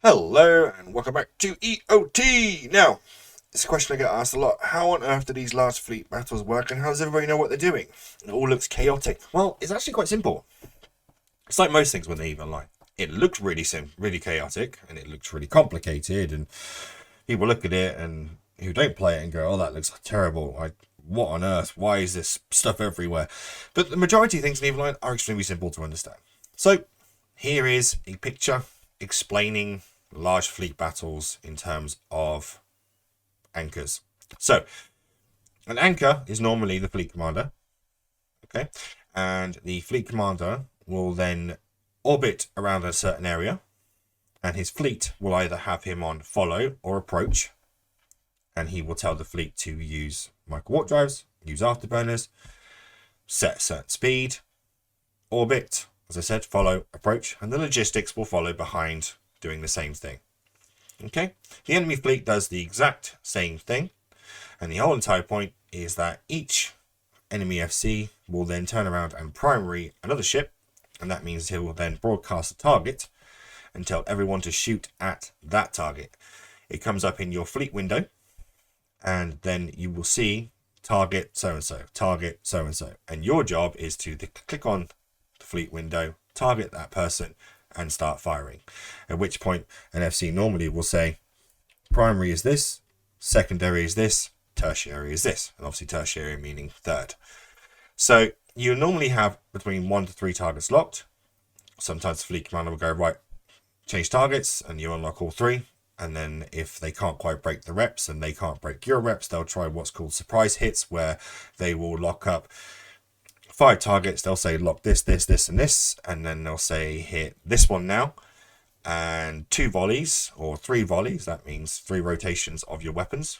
Hello and welcome back to EOT. Now, it's a question I get asked a lot. How on earth do these large fleet battles work and how does everybody know what they're doing? It all looks chaotic. Well, it's actually quite simple. It's like most things when they even online. It looks really chaotic, and it looks really complicated, and people look at it and who don't play it and go, "Oh, that looks terrible. What on earth? Why is this stuff everywhere?" But the majority of things in Eveline are extremely simple to understand. So, here is a picture explaining large fleet battles in terms of anchors. So, an anchor is normally the fleet commander, okay? And the fleet commander will then orbit around a certain area, and his fleet will either have him on follow or approach, and he will tell the fleet to use micro warp drives, use afterburners, set a certain speed, orbit, as I said, follow, approach, and the logistics will follow behind doing the same thing. Okay, the enemy fleet does the exact same thing, and the whole entire point is that each enemy FC will then turn around and primary another ship, and that means he will then broadcast a target and tell everyone to shoot at that target. It comes up in your fleet window, and then you will see target so and so, target so and so, and your job is to click on the fleet window, target that person, and start firing. At which point, an FC normally will say, primary is this, secondary is this, tertiary is this, and obviously tertiary meaning third. So you normally have between 1 to 3 targets locked. Sometimes the fleet commander will go, right, change targets, and you unlock all 3. And then if they can't quite break the reps and they can't break your reps, they'll try what's called surprise hits, where they will lock up 5 targets. They'll say lock this, this, this, and this, and then they'll say hit this one now, and 2 volleys or 3 volleys. That means 3 rotations of your weapons.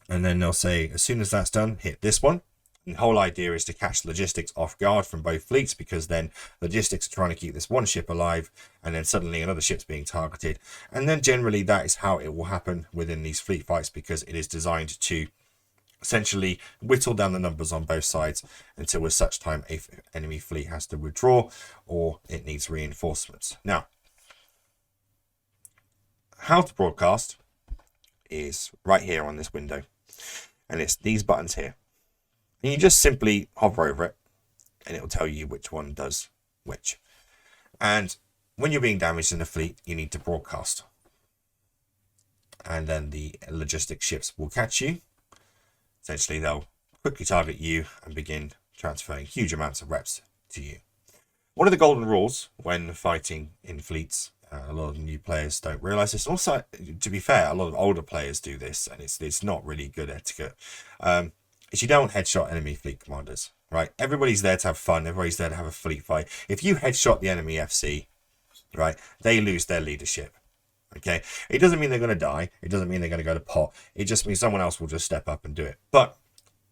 And then they'll say as soon as that's done, hit this one. And the whole idea is to catch logistics off guard from both fleets, because then logistics are trying to keep this one ship alive, and then suddenly another ship's being targeted. And then generally that is how it will happen within these fleet fights, because it is designed to essentially whittle down the numbers on both sides until with such time a enemy fleet has to withdraw or it needs reinforcements. Now, how to broadcast is right here on this window, and it's these buttons here. And you just simply hover over it, and it'll tell you which one does which. And when you're being damaged in a fleet, you need to broadcast. And then the logistic ships will catch you. Essentially, they'll quickly target you and begin transferring huge amounts of reps to you. One of the golden rules when fighting in fleets, a lot of new players don't realize this. Also, to be fair, a lot of older players do this, and it's not really good etiquette. Is you don't headshot enemy fleet commanders, right? Everybody's there to have fun. Everybody's there to have a fleet fight. If you headshot the enemy FC, right, they lose their leadership. Okay, it doesn't mean they're going to die. It doesn't mean they're going to go to pot. It just means someone else will just step up and do it. But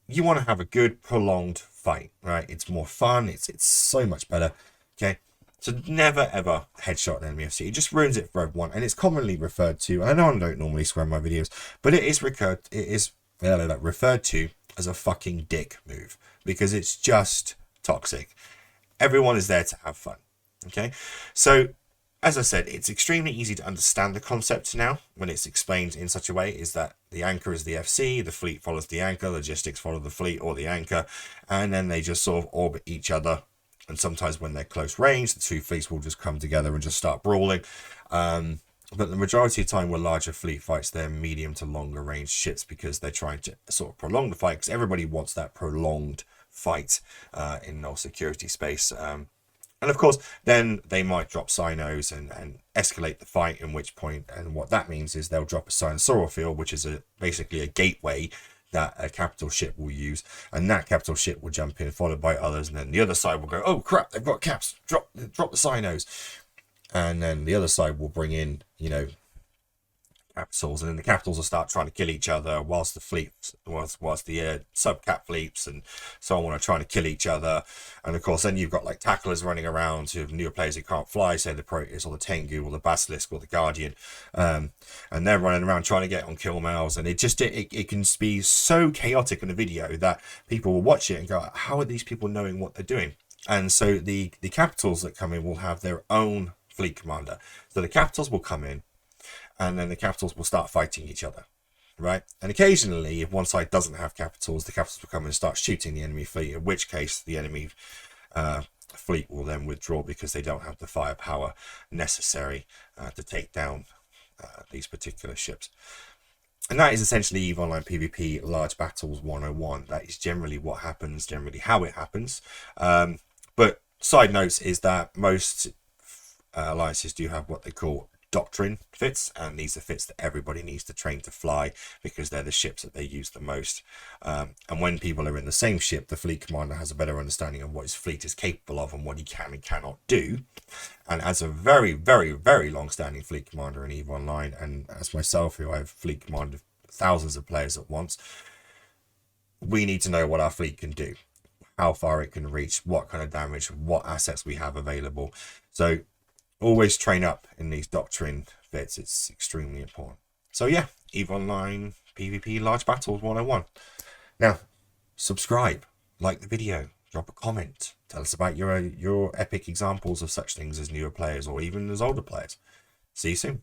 you want to have a good prolonged fight, right? It's more fun. It's so much better. Okay, so never ever headshot an enemy FC. It just ruins it for everyone, and it's commonly referred to. I know I don't normally swear in my videos, but it is referred to as a fucking dick move, because it's just toxic. Everyone is there to have fun. Okay, so as I said, it's extremely easy to understand the concept now when it's explained in such a way, is that the anchor is the FC, the fleet follows the anchor, logistics follow the fleet or the anchor, and then they just sort of orbit each other. And sometimes when they're close range, the 2 fleets will just come together and just start brawling. But the majority of the time with larger fleet fights, they're medium to longer range ships, because they're trying to sort of prolong the fight, because everybody wants that prolonged fight in null security space. And of course, then they might drop Sinos and escalate the fight, in which point, and what that means is they'll drop a Sinosaural field, which is basically a gateway that a capital ship will use, and that capital ship will jump in, followed by others, and then the other side will go, oh crap, they've got caps, drop the Sinos. And then the other side will bring in, capitals, and then the capitals will start trying to kill each other, whilst the fleets, whilst the sub-cap fleets and so on are trying to kill each other. And of course, then you've got like tacklers running around who have newer players who can't fly, say the Proteus or the Tengu or the Basilisk or the Guardian, and they're running around trying to get on kill mails, and it can be so chaotic in a video that people will watch it and go, how are these people knowing what they're doing? And so the capitals that come in will have their own fleet commander. So the capitals will come in, and then the capitals will start fighting each other, right? And occasionally, if one side doesn't have capitals, the capitals will come in and start shooting the enemy fleet, in which case the enemy fleet will then withdraw because they don't have the firepower necessary to take down these particular ships. And that is essentially EVE Online PvP Large Battles 101. That is generally what happens, generally how it happens. But side notes is that most alliances do have what they call doctrine fits, and these are fits that everybody needs to train to fly because they're the ships that they use the most. And when people are in the same ship, the fleet commander has a better understanding of what his fleet is capable of and what he can and cannot do. And as a very, very, very long-standing fleet commander in EVE Online, and as myself, who I have fleet commanded thousands of players at once, we need to know what our fleet can do, how far it can reach, what kind of damage, what assets we have available. So always train up in these doctrine bits. It's extremely important. So yeah, EVE Online PvP Large Battles 101. Now, subscribe, like the video, drop a comment, tell us about your epic examples of such things as newer players or even as older players. See you soon.